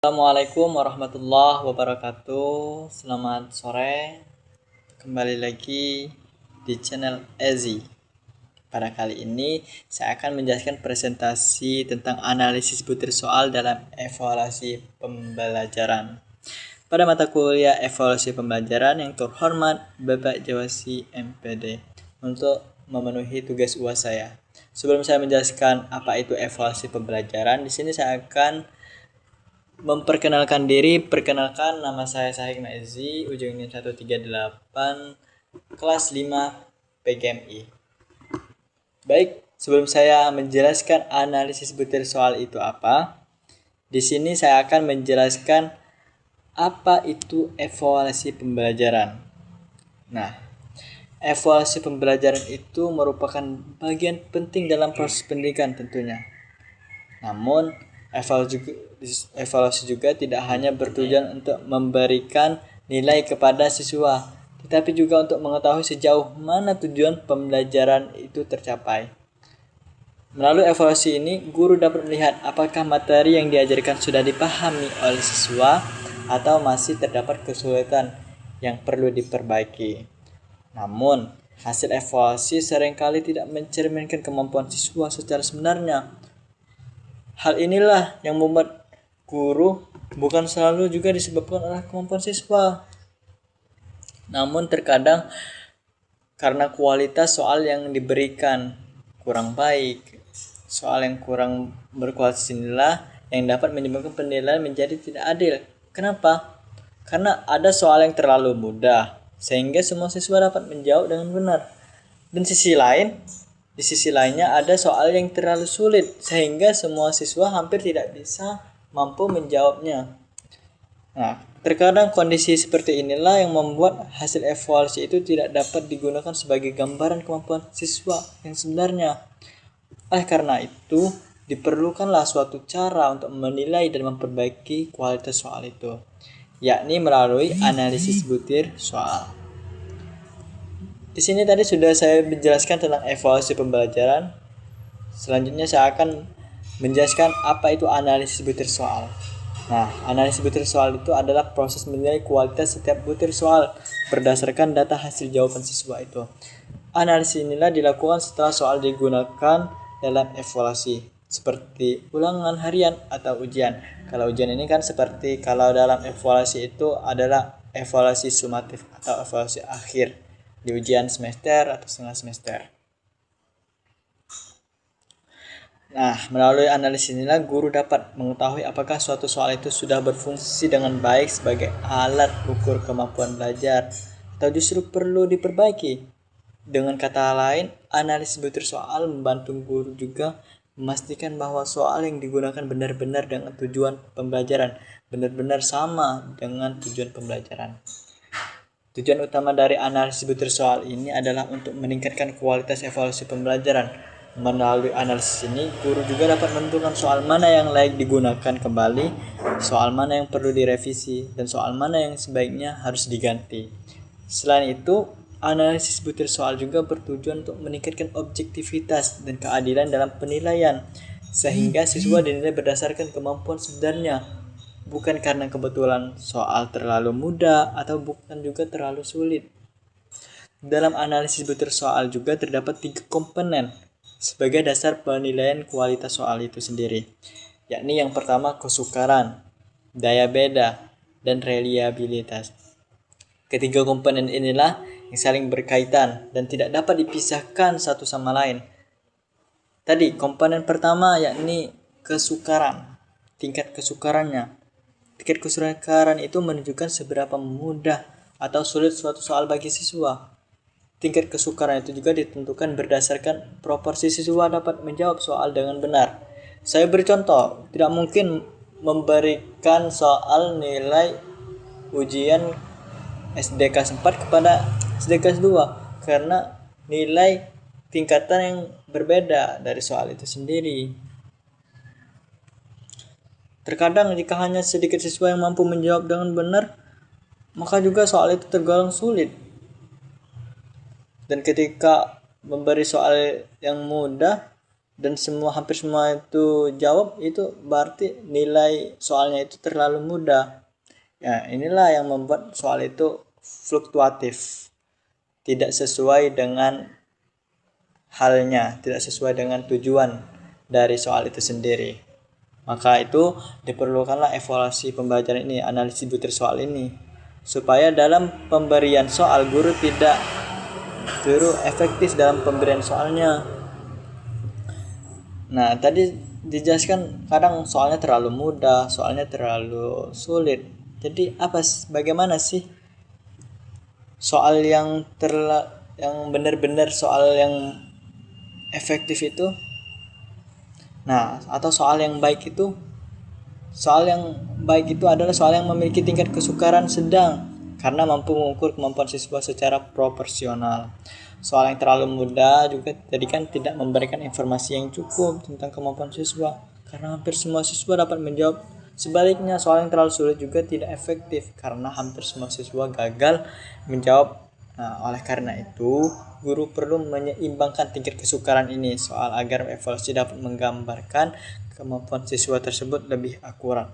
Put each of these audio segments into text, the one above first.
Assalamualaikum warahmatullahi wabarakatuh. Selamat sore. Kembali lagi di channel Ezi. Pada kali ini saya akan menjelaskan presentasi tentang analisis butir soal dalam evaluasi pembelajaran. Pada mata kuliah evaluasi pembelajaran yang terhormat Bapak Jawasi MPD untuk memenuhi tugas UAS saya. Sebelum saya menjelaskan apa itu evaluasi pembelajaran, di sini saya akan memperkenalkan diri. Perkenalkan, nama saya Sahik Maizi, ujung NIM 138, kelas 5 PGMI. Baik, sebelum saya menjelaskan analisis butir soal itu apa, di sini saya akan menjelaskan apa itu evaluasi pembelajaran. Nah, evaluasi pembelajaran itu merupakan bagian penting dalam proses pendidikan tentunya. Namun, evaluasi juga tidak hanya bertujuan untuk memberikan nilai kepada siswa, tetapi juga untuk mengetahui sejauh mana tujuan pembelajaran itu tercapai. Melalui evaluasi ini, guru dapat melihat apakah materi yang diajarkan sudah dipahami oleh siswa atau masih terdapat kesulitan yang perlu diperbaiki. Namun, hasil evaluasi seringkali tidak mencerminkan kemampuan siswa secara sebenarnya. Hal inilah yang membuat guru bukan selalu juga disebabkan oleh kemampuan siswa. Namun terkadang karena kualitas soal yang diberikan kurang baik, soal yang kurang berkualitas inilah yang dapat menyebabkan penilaian menjadi tidak adil. Kenapa? Karena ada soal yang terlalu mudah sehingga semua siswa dapat menjawab dengan benar. Dan di sisi lainnya ada soal yang terlalu sulit sehingga semua siswa hampir tidak bisa mampu menjawabnya. Nah, terkadang kondisi seperti inilah yang membuat hasil evaluasi itu tidak dapat digunakan sebagai gambaran kemampuan siswa yang sebenarnya. Oleh karena itu, diperlukanlah suatu cara untuk menilai dan memperbaiki kualitas soal itu, yakni melalui analisis butir soal. Di sini tadi sudah saya menjelaskan tentang evaluasi pembelajaran. Selanjutnya saya akan menjelaskan apa itu analisis butir soal. Nah, analisis butir soal itu adalah proses menilai kualitas setiap butir soal berdasarkan data hasil jawaban siswa itu. Analisis inilah dilakukan setelah soal digunakan dalam evaluasi, seperti ulangan harian atau ujian. Kalau ujian ini kan seperti kalau dalam evaluasi itu adalah evaluasi sumatif atau evaluasi akhir di ujian semester atau setengah semester. Nah, melalui analisis inilah guru dapat mengetahui apakah suatu soal itu sudah berfungsi dengan baik sebagai alat ukur kemampuan belajar atau justru perlu diperbaiki. Dengan kata lain, analisis butir soal membantu guru juga memastikan bahwa soal yang digunakan benar-benar dengan tujuan pembelajaran, benar-benar sama dengan tujuan pembelajaran. Tujuan utama dari analisis butir soal ini adalah untuk meningkatkan kualitas evaluasi pembelajaran. Melalui analisis ini, guru juga dapat menentukan soal mana yang layak digunakan kembali, soal mana yang perlu direvisi, dan soal mana yang sebaiknya harus diganti. Selain itu, analisis butir soal juga bertujuan untuk meningkatkan objektivitas dan keadilan dalam penilaian, sehingga siswa dinilai berdasarkan kemampuan sebenarnya, bukan karena kebetulan soal terlalu mudah atau bukan juga terlalu sulit. Dalam analisis butir soal juga terdapat 3 komponen sebagai dasar penilaian kualitas soal itu sendiri, yakni yang pertama kesukaran, daya beda, dan reliabilitas. Ketiga komponen inilah yang saling berkaitan dan tidak dapat dipisahkan satu sama lain. Tadi komponen pertama yakni kesukaran, tingkat kesukarannya. Tingkat kesukaran itu menunjukkan seberapa mudah atau sulit suatu soal bagi siswa. Tingkat kesukaran itu juga ditentukan berdasarkan proporsi siswa dapat menjawab soal dengan benar. Saya beri contoh, tidak mungkin memberikan soal nilai ujian SD kelas 4 kepada SD kelas 2 karena nilai tingkatan yang berbeda dari soal itu sendiri. Terkadang jika hanya sedikit siswa yang mampu menjawab dengan benar, maka juga soal itu tergolong sulit. Dan ketika memberi soal yang mudah, dan hampir semua itu jawab, itu berarti nilai soalnya itu terlalu mudah. Ya, inilah yang membuat soal itu fluktuatif, tidak sesuai dengan halnya, tidak sesuai dengan tujuan dari soal itu sendiri. Maka itu diperlukanlah evaluasi pembelajaran ini, analisis butir soal ini, supaya dalam pemberian soal guru efektif dalam pemberian soalnya. Nah, tadi dijelaskan kadang soalnya terlalu mudah, soalnya terlalu sulit. Jadi bagaimana sih soal yang benar-benar soal yang efektif itu? Nah, atau soal yang baik itu? Soal yang baik itu adalah soal yang memiliki tingkat kesukaran sedang karena mampu mengukur kemampuan siswa secara proporsional. Soal yang terlalu mudah juga tadi kan tidak memberikan informasi yang cukup tentang kemampuan siswa karena hampir semua siswa dapat menjawab. Sebaliknya, soal yang terlalu sulit juga tidak efektif karena hampir semua siswa gagal menjawab. Nah, oleh karena itu, guru perlu menyeimbangkan tingkat kesukaran ini soal agar evaluasi dapat menggambarkan kemampuan siswa tersebut lebih akurat.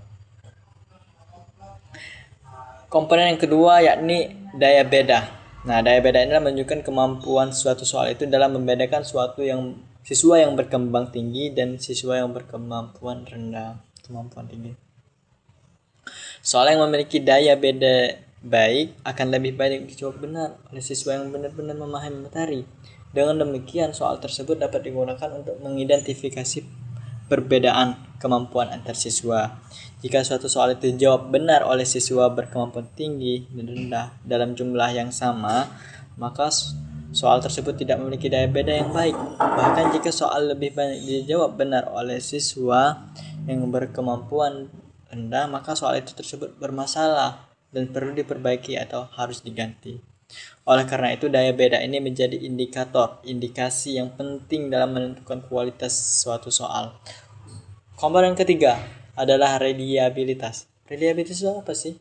Komponen yang kedua yakni daya beda. Nah, daya beda ini menunjukkan kemampuan suatu soal itu dalam membedakan siswa yang berkembang tinggi dan siswa yang berkemampuan rendah. Soal yang memiliki daya beda baik akan lebih baik dijawab benar oleh siswa yang benar-benar memahami materi. Dengan demikian, soal tersebut dapat digunakan untuk mengidentifikasi perbedaan kemampuan antar siswa. Jika suatu soal itu dijawab benar oleh siswa berkemampuan tinggi dan rendah dalam jumlah yang sama, maka soal tersebut tidak memiliki daya beda yang baik. Bahkan jika soal lebih banyak dijawab benar oleh siswa yang berkemampuan rendah, maka soal itu tersebut bermasalah dan perlu diperbaiki atau harus diganti. Oleh karena itu, daya beda ini menjadi indikasi yang penting dalam menentukan kualitas suatu soal. Komponen ketiga adalah reliabilitas. Reliabilitas itu apa sih?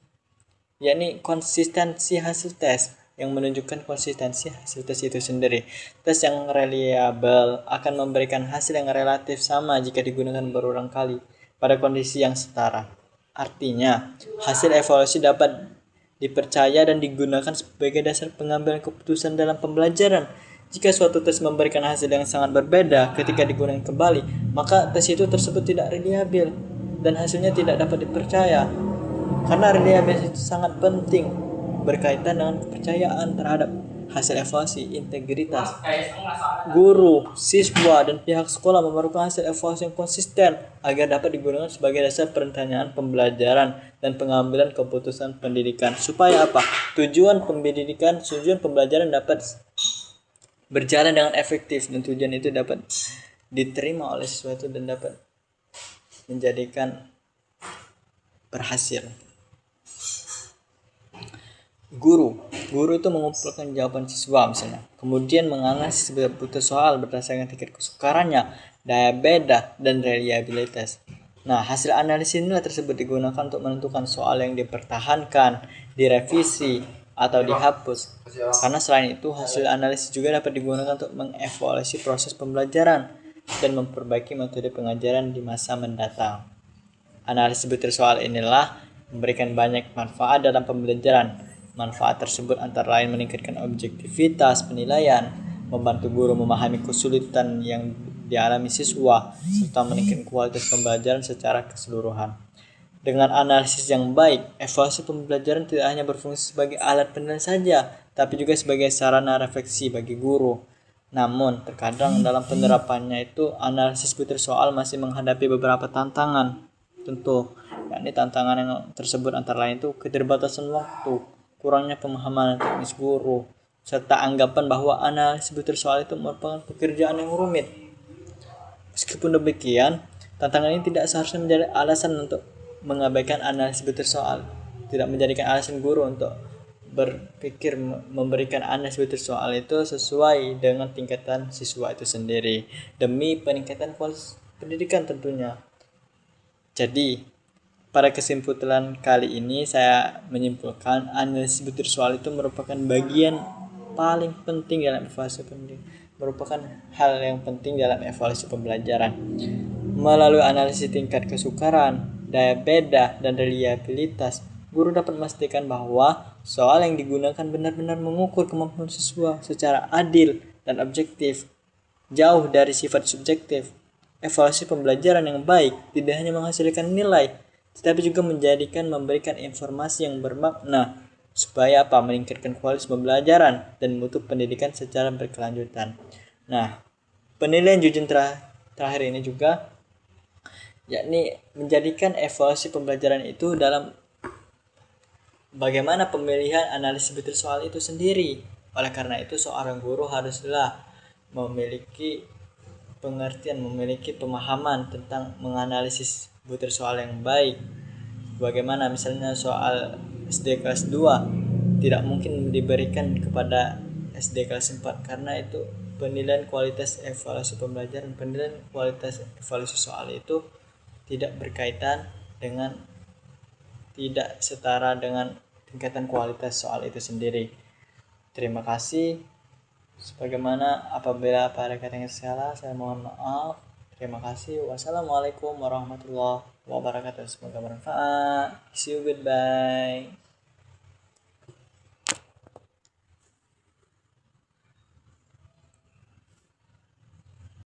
Yakni konsistensi hasil tes, yang menunjukkan konsistensi hasil tes itu sendiri. Tes yang reliable akan memberikan hasil yang relatif sama jika digunakan berulang kali pada kondisi yang setara. Artinya, hasil evaluasi dapat dipercaya dan digunakan sebagai dasar pengambilan keputusan dalam pembelajaran. Jika suatu tes memberikan hasil yang sangat berbeda ketika digunakan kembali, maka tes itu tersebut tidak reliabel dan hasilnya tidak dapat dipercaya. Karena reliabilitas itu sangat penting berkaitan dengan kepercayaan terhadap hasil evaluasi, integritas. Guru, siswa, dan pihak sekolah memerlukan hasil evaluasi yang konsisten agar dapat digunakan sebagai dasar perencanaan pembelajaran dan pengambilan keputusan pendidikan. Supaya apa? Tujuan pembelajaran dapat berjalan dengan efektif dan tujuan itu dapat diterima oleh siswa itu dan dapat menjadikan berhasil. Guru itu mengumpulkan jawaban siswa misalnya, kemudian menganalisis butir soal berdasarkan tingkat kesukarannya, daya beda, dan reliabilitas. Nah, hasil analisis inilah tersebut digunakan untuk menentukan soal yang dipertahankan, direvisi, atau dihapus. Karena selain itu, hasil analisis juga dapat digunakan untuk mengevaluasi proses pembelajaran dan memperbaiki metode pengajaran di masa mendatang. Analisis butir soal inilah memberikan banyak manfaat dalam pembelajaran. Manfaat tersebut antara lain meningkatkan objektivitas penilaian, membantu guru memahami kesulitan yang dialami siswa, serta meningkatkan kualitas pembelajaran secara keseluruhan. Dengan analisis yang baik, evaluasi pembelajaran tidak hanya berfungsi sebagai alat penilaian saja, tapi juga sebagai sarana refleksi bagi guru. Namun, terkadang dalam penerapannya itu analisis butir soal masih menghadapi beberapa tantangan. Tentu, yakni tantangan yang tersebut antara lain itu keterbatasan waktu, kurangnya pemahaman teknis guru, serta anggapan bahwa analisis butir soal itu merupakan pekerjaan yang rumit. Meskipun demikian, tantangan ini tidak seharusnya menjadi alasan untuk mengabaikan analisis butir soal, tidak menjadikan alasan guru untuk berpikir memberikan analisis butir soal itu sesuai dengan tingkatan siswa itu sendiri, demi peningkatan kualitas pendidikan tentunya. Jadi, pada kesimpulan kali ini saya menyimpulkan analisis butir soal itu merupakan bagian paling penting dalam evaluasi pendidikan. merupakan hal yang penting dalam evaluasi pembelajaran. Melalui analisis tingkat kesukaran, daya beda, dan reliabilitas, guru dapat memastikan bahwa soal yang digunakan benar-benar mengukur kemampuan siswa secara adil dan objektif, jauh dari sifat subjektif. Evaluasi pembelajaran yang baik tidak hanya menghasilkan nilai, tetapi juga memberikan informasi yang bermakna supaya meningkatkan kualitas pembelajaran dan mutu pendidikan secara berkelanjutan. Nah, penilaian Jujun terakhir ini juga yakni menjadikan evaluasi pembelajaran itu dalam bagaimana pemilihan analisis butir soal itu sendiri. Oleh karena itu, seorang guru haruslah memiliki pengertian, memiliki pemahaman tentang menganalisis butir soal yang baik. Bagaimana misalnya soal SD kelas 2 tidak mungkin diberikan kepada SD kelas 4 karena itu penilaian kualitas evaluasi pembelajaran, penilaian kualitas evaluasi soal itu tidak berkaitan dengan, tidak setara dengan tingkatan kualitas soal itu sendiri. Terima kasih. Sebagaimana apabila pada kata yang salah, saya mohon maaf. Terima kasih. Wassalamualaikum warahmatullahi wabarakatuh. Semoga bermanfaat. See you, goodbye.